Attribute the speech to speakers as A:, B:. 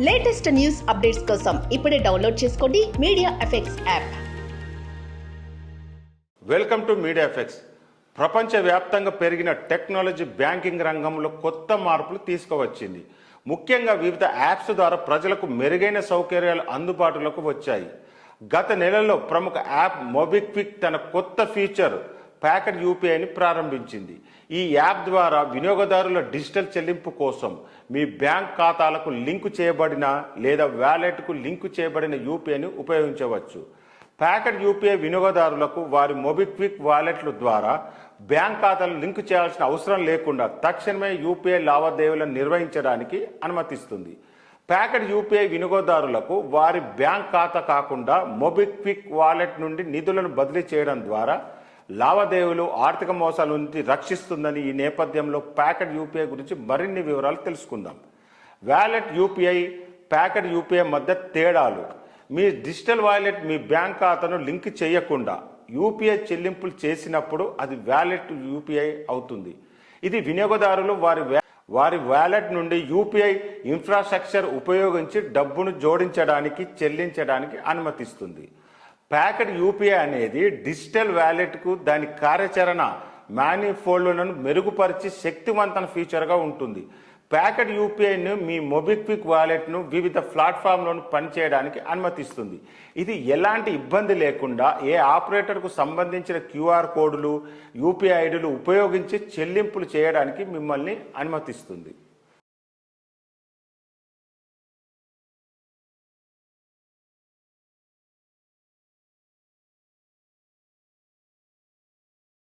A: Latest news updates కోసం ఇప్పుడే download చేసుకోండి media effects app.
B: Welcome to media effects. ప్రపంచవ్యాప్తంగా పెరిగిన టెక్నాలజీ బ్యాంకింగ్ రంగంలో కొత్త మార్పులు తీసుకువచ్చింది. ముఖ్యంగా వివిధ యాప్స్ ద్వారా ప్రజలకు మెరుగైన సౌకర్యాలు అందుబాటులోకి వచ్చాయి. గత నెలలో ప్రముఖ యాప్ మొబిక్విక్ తన కొత్త ఫీచర్ ప్యాకెట్ యూపీఐని ప్రారంభించింది. ఈ యాప్ ద్వారా వినియోగదారుల డిజిటల్ చెల్లింపు కోసం మీ బ్యాంక్ ఖాతాలకు లింకు చేయబడిన లేదా వ్యాలెట్కు లింకు చేయబడిన యూపీఐని ఉపయోగించవచ్చు. ప్యాకెట్ యూపీఐ వినియోగదారులకు వారి మొబిక్విక్ వాలెట్ల ద్వారా బ్యాంక్ ఖాతాలు లింకు చేయాల్సిన అవసరం లేకుండా తక్షణమే యూపీఐ లావాదేవీలను నిర్వహించడానికి అనుమతిస్తుంది. ప్యాకెట్ యూపీఐ వినియోగదారులకు వారి బ్యాంక్ ఖాతా కాకుండా మొబిక్విక్ వాలెట్ నుండి నిధులను బదిలీ చేయడం ద్వారా లావాదేవీలు ఆర్థిక మోసాల నుంచి రక్షిస్తుందని ఈ నేపథ్యంలో ప్యాకెట్ యూపీఐ గురించి మరిన్ని వివరాలు తెలుసుకుందాం. వ్యాలెట్ యూపీఐ, ప్యాకెట్ యూపీఐ మధ్య తేడాలు. మీ డిజిటల్ వాలెట్ మీ బ్యాంక్ ఖాతాను లింక్ చేయకుండా యూపీఐ చెల్లింపులు చేసినప్పుడు అది వ్యాలెట్ యూపీఐ అవుతుంది. ఇది వినియోగదారులు వారి వ్యాలెట్ నుండి యూపీఐ ఇన్ఫ్రాస్ట్రక్చర్ ఉపయోగించి డబ్బును జోడించడానికి, చెల్లించడానికి అనుమతిస్తుంది. ప్యాకెట్ యూపీఐ అనేది డిజిటల్ వ్యాలెట్కు దాని కార్యాచరణ మేనిఫోల్డ్లను మెరుగుపరిచి శక్తివంతమైన ఫీచర్గా ఉంటుంది. ప్యాకెట్ యూపీఐను మీ మొబిక్విక్ వాలెట్ను వివిధ ప్లాట్ఫామ్లను పనిచేయడానికి అనుమతిస్తుంది. ఇది ఎలాంటి ఇబ్బంది లేకుండా ఏ ఆపరేటర్కు సంబంధించిన క్యూఆర్ కోడ్లు, యూపీఐ ఐడీలు ఉపయోగించి చెల్లింపులు చేయడానికి మిమ్మల్ని అనుమతిస్తుంది.